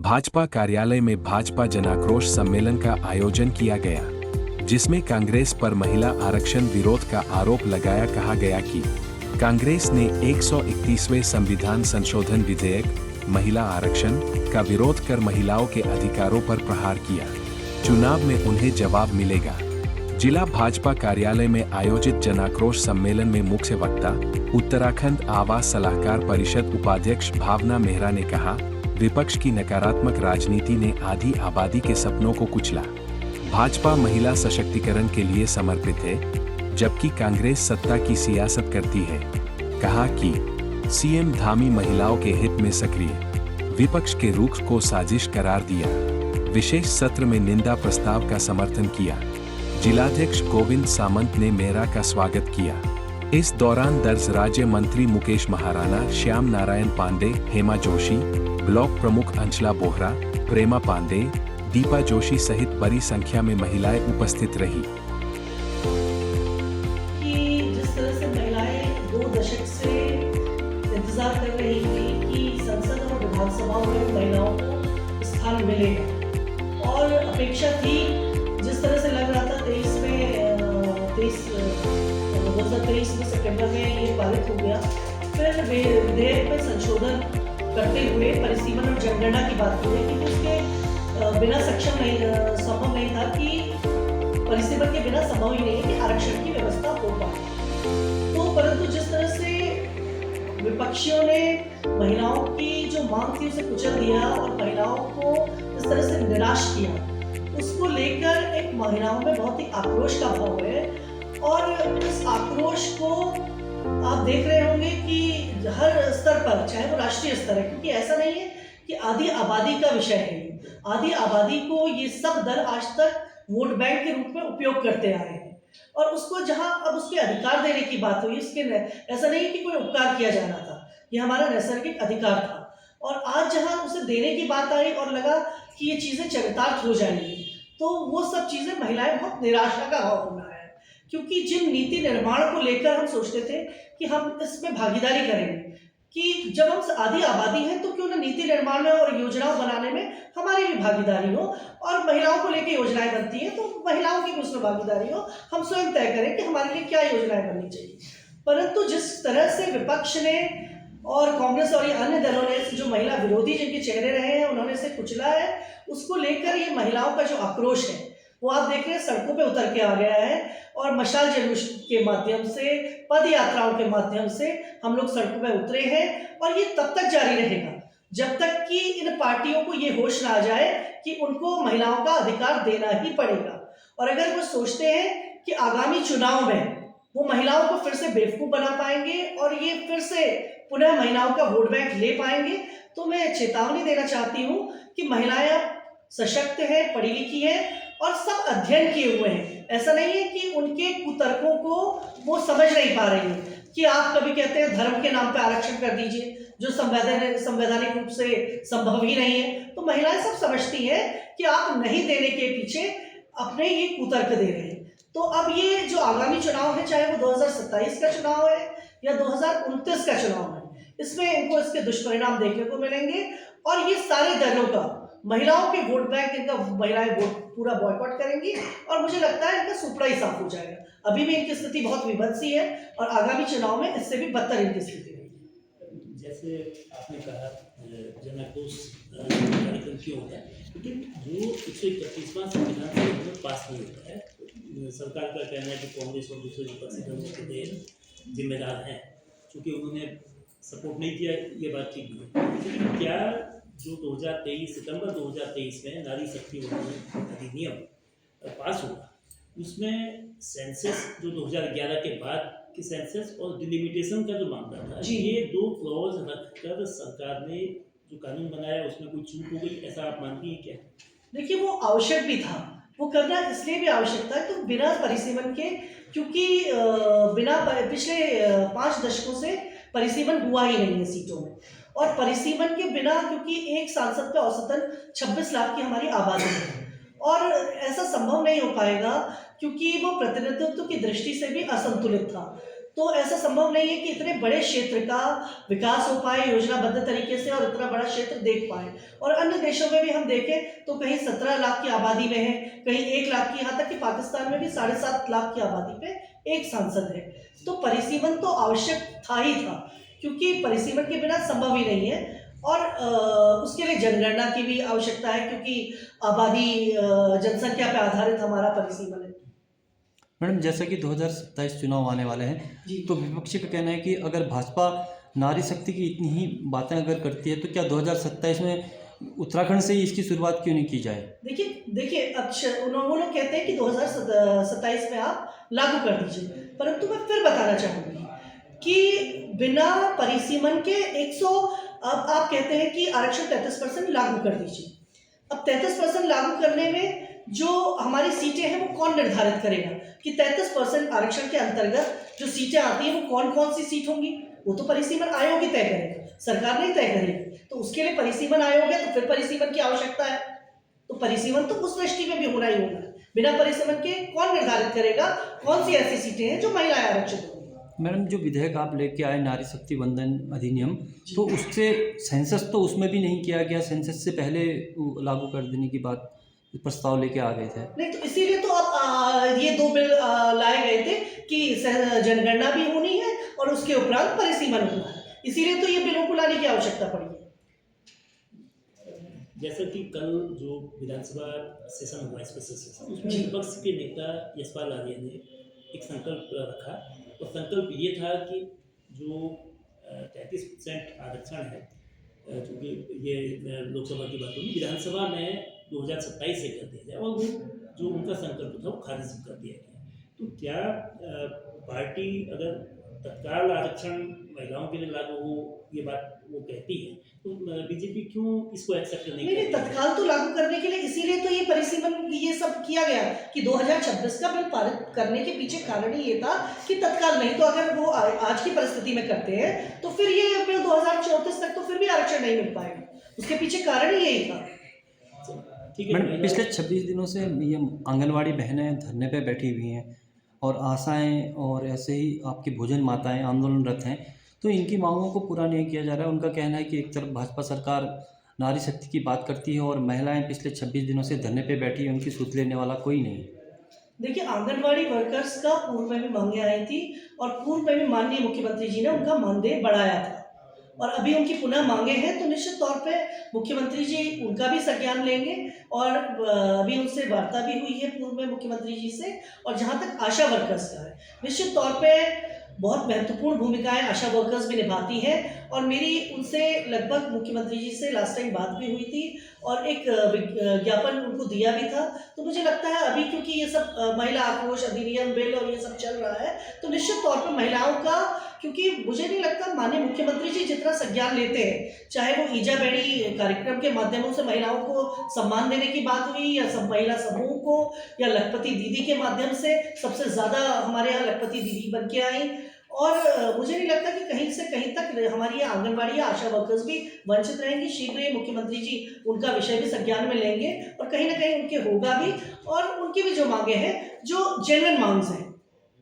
भाजपा कार्यालय में भाजपा जनाक्रोश सम्मेलन का आयोजन किया गया, जिसमें कांग्रेस पर महिला आरक्षण विरोध का आरोप लगाया। कहा गया कि कांग्रेस ने 131वें संविधान संशोधन विधेयक महिला आरक्षण का विरोध कर महिलाओं के अधिकारों पर प्रहार किया। चुनाव में उन्हें जवाब मिलेगा। जिला भाजपा कार्यालय में आयोजित जनाक्रोश सम्मेलन में मुख्य वक्ता उत्तराखंड आवास सलाहकार परिषद उपाध्यक्ष भावना मेहरा ने कहा, विपक्ष की नकारात्मक राजनीति ने आधी आबादी के सपनों को कुचला। भाजपा महिला सशक्तिकरण के लिए समर्पित है, जबकि कांग्रेस सत्ता की सियासत करती है। कहा कि सीएम धामी महिलाओं के हित में सक्रिय, विपक्ष के रुख को साजिश करार दिया। विशेष सत्र में निंदा प्रस्ताव का समर्थन किया। जिलाध्यक्ष गोविंद सामंत ने मेहरा का स्वागत किया। इस दौरान दर्ज राज्य मंत्री मुकेश महाराणा, श्याम नारायण पांडे, हेमा जोशी, ब्लॉक प्रमुख अंचला बोहरा, प्रेमा पांडे, दीपा जोशी सहित बड़ी संख्या में महिलाएं उपस्थित रही। कि जिस तरह से महिलाएं 2 दशक से इंतजार कर रही थी कि संसद और विधानसभाओं में महिलाओं को स्थान मिलेगा, और अपेक्षा थी, जिस तरह से लग रहा था 2023 में सितंबर में ये पारित हो गया। फिर विधेयक में संशोधन करते हुए परिसीमन और जनगणना की बात हुई, क्योंकि उसके बिना संभव नहीं था कि परिसीमन के बिना संभव ही नहीं है कि आरक्षण की व्यवस्था हो पाए। तो परंतु जिस तरह से विपक्षियों ने महिलाओं की जो मांग थी उसे कुचल दिया और महिलाओं को इस तरह से निराश किया, उसको लेकर एक महिलाओं में बहुत ही आक्रोश का भाव है। और इस आक्रोश को आप देख रहे होंगे कि हर स्तर पर, चाहे वो राष्ट्रीय स्तर है, क्योंकि ऐसा नहीं है कि आधी आबादी का विषय है, आधी आबादी को ये सब दल आज तक वोट बैंक के रूप में उपयोग करते आए हैं। और उसको जहां अब उसके अधिकार देने की बात हुई, उसके ऐसा नहीं कि कोई उपकार किया जा रहा था, ये हमारा नैसर्गिक अधिकार था। और आज जहां उसे देने की बात आई और लगा कि ये चीज़ें चरितार्थ हो जाएंगी, तो वो सब चीज़ें महिलाएं बहुत निराशा का भाव होना है। क्योंकि जिन नीति निर्माण को लेकर हम सोचते थे कि हम इसमें भागीदारी करेंगे, कि जब हम आधी आबादी है तो क्यों ना नीति निर्माण में और योजनाओं बनाने में हमारी भी भागीदारी हो, और महिलाओं को लेकर योजनाएं बनती हैं तो महिलाओं की भी उसमें भागीदारी हो, हम स्वयं तय करें कि हमारे लिए क्या योजनाएं बननी चाहिए। परंतु जिस तरह से विपक्ष ने और कांग्रेस और ये अन्य दलों ने, जो महिला विरोधी जिनके चेहरे रहे हैं, उन्होंने इसे कुचला है, उसको लेकर ये महिलाओं का जो आक्रोश है वो आप देख रहे हैं सड़कों पे उतर के आ गया है। और मशाल जुलूस के माध्यम से, पद यात्राओं के माध्यम से हम लोग सड़कों पे उतरे हैं, और ये तब तक जारी रहेगा जब तक कि इन पार्टियों को ये होश ना आ जाए कि उनको महिलाओं का अधिकार देना ही पड़ेगा। और अगर वो सोचते हैं कि आगामी चुनाव में वो महिलाओं को फिर से बेवकूफ़ बना पाएंगे और ये फिर से पुनः महिलाओं का वोट बैंक ले पाएंगे, तो मैं चेतावनी देना चाहती हूँ कि महिलाएं सशक्त हैं, पढ़ी लिखी हैं और सब अध्ययन किए हुए हैं। ऐसा नहीं है कि उनके कुतर्कों को वो समझ नहीं पा रही है। कि आप कभी कहते हैं धर्म के नाम पे आरक्षण कर दीजिए, जो संवैधानिक रूप से संभव ही नहीं है, तो महिलाएं सब समझती हैं कि आप नहीं देने के पीछे अपने ये कुतर्क दे रहे हैं। तो अब ये जो आगामी चुनाव है, चाहे वो 2027 का चुनाव है या 2029 का चुनाव है, इसमें इनको इसके दुष्परिणाम देखने को मिलेंगे। और ये सारे दलों का महिलाओं के वोट बैंक, इनका महिलाएं वोट पूरा बॉयकॉट करेंगी, और मुझे लगता है इनका सुपड़ा ही साफ हो जाएगा। अभी भी इनकी स्थिति बहुत विभत्सी है और आगामी चुनाव में इससे भी बदतर इनकी स्थिति रहेगी। जैसे आपने कहा जनाक्रोश कार्यक्रम क्यों होता है, लेकिन जो 131वां संविधान पास नहीं होता है, सरकार का कहना है कि कांग्रेस और दूसरे विपक्षी दलों के जिम्मेदार हैं, क्योंकि उन्होंने सपोर्ट नहीं किया, ये बात ठीक है। क्या जो 2023 सितंबर 2023 में नारी शक्ति अधिनियम पास हुआ, उसमें सेंसस जो 2011 के बाद कि सेंसस और डिलिमिटेशन का जो मामला था, ये 2 क्लॉज रखकर सरकार ने जो कानून बनाया उसमें कोई चूक हो गई, ऐसा आप मानती हैं क्या? देखिए, वो आवश्यक भी था, वो करना इसलिए भी आवश्यक था तो बिना परिसीमन के, क्योंकि बिना पिछले 5 दशकों से परिसीमन हुआ ही नहीं है सीटों में। और परिसीमन के बिना, क्योंकि एक सांसद पे औसतन 26 लाख की हमारी आबादी है, और ऐसा संभव नहीं हो पाएगा क्योंकि वो प्रतिनिधित्व की दृष्टि से भी असंतुलित था। तो ऐसा संभव नहीं है कि इतने बड़े क्षेत्र का विकास हो पाए योजनाबद्ध तरीके से और इतना बड़ा क्षेत्र देख पाए। और अन्य देशों में भी हम देखें तो कहीं 17 लाख की आबादी में है, कहीं 1 लाख की, यहाँ तक कि पाकिस्तान में भी 7.5 लाख की आबादी पे एक सांसद है। तो परिसीमन तो आवश्यक था ही था, क्योंकि परिसीमन के बिना संभव ही नहीं है। और उसके लिए जनगणना की भी आवश्यकता है, क्योंकि आबादी जनसंख्या पे आधारित हमारा परिसीमन है। मैडम, जैसा कि 2027 चुनाव आने वाले हैं, जी। तो विपक्षी का कहना है कि अगर भाजपा नारी शक्ति की इतनी ही बातें अगर करती है, तो क्या 2027 में उत्तराखंड से ही इसकी शुरुआत क्यों नहीं की जाए? देखिए अब वो लोग कहते हैं कि 2027 में आप लागू कर दीजिए, परंतु मैं फिर बताना चाहूँगी कि बिना परिसीमन के 100, अब आप कहते हैं कि आरक्षण 33% लागू कर दीजिए। अब 33% लागू करने में जो हमारी सीटें हैं वो कौन निर्धारित करेगा कि 33% आरक्षण के अंतर्गत जो सीटें आती हैं वो कौन कौन सी सीट होंगी? वो तो परिसीमन आयोग ही तय करेगा, सरकार नहीं तय करेगी। तो उसके लिए परिसीमन आयोग है, तो फिर परिसीमन की आवश्यकता है। तो परिसीमन तो उस दृष्टि में भी होना ही होना है। बिना परिसीमन के कौन निर्धारित करेगा कौन सी ऐसी सीटें हैं जो महिलाएं आरक्षित होंगी? मैडम, जो विधेयक आप लेके आए नारी शक्ति वंदन अधिनियम, तो उससे सेंसस तो उसमें भी नहीं किया गया, सेंसस से पहले लागू कर देने की बात प्रस्ताव लेके आ गए थे। नहीं, तो इसीलिए तो अब ये 2 बिल लाए गए थे कि जनगणना भी होनी है और उसके उपरांत परिसीमन होना है। इसीलिए तो ये बिलों को लाने की आवश्यकता पड़ी है। जैसा कि कल जो विधानसभा सेशन हुआ, स्पेशल सेशन, उसमें विपक्ष के नेता यशपाल आर्य ने एक संकल्प रखा, और संकल्प ये था कि जो 33% आरक्षण है, चूँकि ये लोकसभा की बात होगी, विधानसभा में 2027 से कर दिया जाए, और वो जो उनका संकल्प था वो खारिज कर दिया गया। तो क्या पार्टी अगर तत्काल आरक्षण महिलाओं के लिए लागू हो, ये बात वो कहती है, तो बीजेपी क्यों इसको एक्सेप्ट नहीं नहीं, तत्काल तो लागू करने के लिए इसीलिए तो ये परिसीमन ये सब किया गया कि 2026 का बिल पारित करने के पीछे कारण ही ये था कि तत्काल नहीं, तो अगर वो आज की परिस्थिति में करते हैं तो फिर ये बिल 2034 तक तो फिर भी आरक्षण नहीं मिल पाएगा। उसके पीछे कारण ही यही था। मैडम, पिछले 26 दिनों से ये आंगनवाड़ी बहनें धरने पे बैठी हुई हैं और आशाएं और ऐसे ही आपकी भोजन माताएं आंदोलनरत हैं, तो इनकी मांगों को पूरा नहीं किया जा रहा है। उनका कहना है कि एक तरफ भाजपा सरकार नारी शक्ति की बात करती है और महिलाएं पिछले 26 दिनों से धरने पे बैठी हैं, उनकी सुध लेने वाला कोई नहीं। देखिए, आंगनवाड़ी वर्कर्स का पूर्व में भी मांगे आई थी और पूर्व में भी माननीय मुख्यमंत्री जी ने उनका मानदेय बढ़ाया था, और अभी उनकी पुनः मांगे हैं, तो निश्चित तौर पे मुख्यमंत्री जी उनका भी संज्ञान लेंगे। और अभी उनसे वार्ता भी हुई है पूर्व में मुख्यमंत्री जी से। और जहाँ तक आशा वर्कर्स का है, निश्चित तौर पे बहुत महत्वपूर्ण भूमिकाएं आशा वर्कर्स भी निभाती हैं, और मेरी उनसे लगभग मुख्यमंत्री जी से लास्ट टाइम बात भी हुई थी और एक ज्ञापन उनको दिया भी था। तो मुझे लगता है अभी क्योंकि ये सब महिला आक्रोश अधिनियम बिल और ये सब चल रहा है, तो निश्चित तौर पर महिलाओं का, क्योंकि मुझे नहीं लगता माननीय मुख्यमंत्री जी जितना संज्ञान लेते हैं, चाहे वो ईजा बेड़ी कार्यक्रम के माध्यमों से महिलाओं को सम्मान देने की बात हुई या सब महिला समूह को, या लखपति दीदी के माध्यम से सबसे ज़्यादा हमारे यहाँ लखपति दीदी बन के आई, और मुझे नहीं लगता कि कहीं से कहीं तक हमारी ये आंगनबाड़ी या आशा वर्कर्स भी वंचित रहेंगी। शीघ्र ही मुख्यमंत्री जी उनका विषय भी संज्ञान में लेंगे और कहीं ना कहीं उनके होगा भी, और उनकी भी जो मांगे हैं, जो जेन्युइन मांग्स हैं,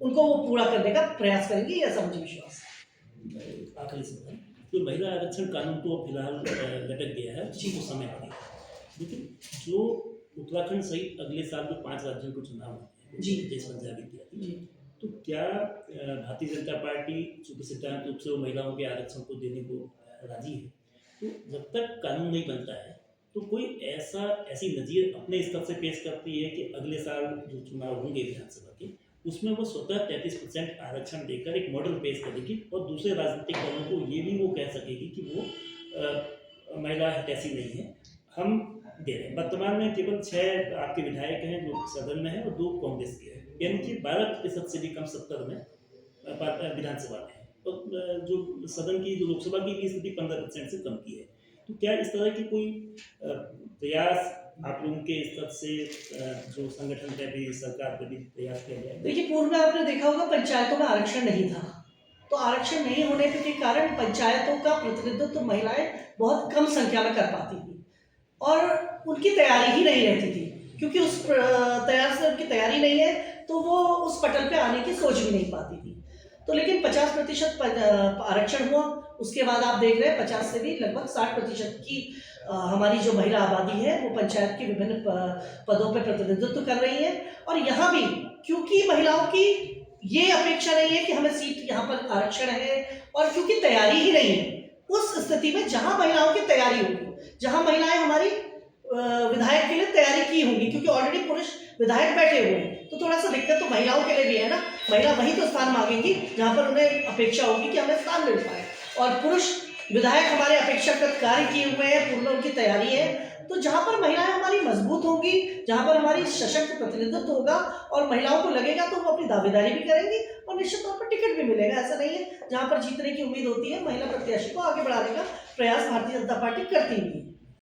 उनको वो पूरा करने का प्रयास करेंगे, ऐसा मुझे विश्वास है। आखिरी सवाल, तो महिला आरक्षण कानून तो फिलहाल लटक गया है, उसी को समय लगेगा, लेकिन जो उत्तराखंड सहित अगले साल जो 5 राज्यों के चुनाव होते जी। हैं, देश पंजाबी इत्यादि, तो क्या भारतीय जनता पार्टी चूँकि सिद्धांत रूप से वो महिलाओं के आरक्षण को देने को राजी है, तो जब तक कानून नहीं बनता है, तो कोई ऐसी नज़ीर अपने स्तर से पेश करती है कि अगले साल जो चुनाव होंगे विधानसभा के, उसमें वो स्वतः 33% आरक्षण देकर एक मॉडल पेश करेगी, और दूसरे राजनीतिक दलों को ये भी वो कह सकेगी कि वो महिला हितैषी नहीं है, हम दे रहे हैं। वर्तमान में केवल 6 आपके विधायक हैं जो सदन में हैं और 2 कांग्रेस के हैं, यानी कि 12% से भी कम 70 में विधानसभा में है, और जो सदन की जो लोकसभा की स्थिति 15% से कम की है। तो क्या इस तरह की कोई प्रयास आप लोगों के स्तर से, जो संगठन पे भी, सरकार पे भी प्रयास किया जाए? देखिए, पूर्व में आपने देखा होगा पंचायतों में आरक्षण नहीं था, तो आरक्षण नहीं होने के कारण पंचायतों का प्रतिनिधित्व तो महिलाएं बहुत कम संख्या में कर पाती थी, और उनकी तैयारी ही नहीं रहती थी, क्योंकि उस तैयार से उनकी तैयारी नहीं है तो वो उस पटल पे आने की सोच भी नहीं पाती थी। तो लेकिन 50% आरक्षण हुआ, उसके बाद आप देख रहे हैं 50 से भी लगभग 60% की हमारी जो महिला आबादी है वो पंचायत के विभिन्न पदों पर प्रतिनिधित्व कर रही है। और यहाँ भी क्योंकि महिलाओं की ये अपेक्षा नहीं है कि हमें सीट यहाँ पर आरक्षण है, और क्योंकि तैयारी ही नहीं है, उस स्थिति में जहाँ महिलाओं की तैयारी होगी, जहाँ महिलाएं हमारी विधायक के लिए तैयारी की होंगी, क्योंकि ऑलरेडी पुरुष विधायक बैठे हुए हैं, तो थोड़ा सा दिक्कत तो महिलाओं के लिए भी है ना। महिला वहीं तो स्थान मांगेंगी जहाँ पर उन्हें अपेक्षा होगी कि हमें स्थान मिल पाए, और पुरुष विधायक हमारे अपेक्षाकृत कार्य किए हुए हैं, पूर्ण उनकी तैयारी है। तो जहाँ पर महिलाएं हमारी मजबूत होंगी, जहाँ पर हमारी सशक्त प्रतिनिधित्व होगा और महिलाओं को लगेगा, तो वो अपनी दावेदारी भी करेंगी और निश्चित तौर पर टिकट भी मिलेगा। ऐसा नहीं है, जहाँ पर जीतने की उम्मीद होती है महिला प्रत्याशी को आगे बढ़ाने का प्रयास भारतीय जनता पार्टी करती हुई है।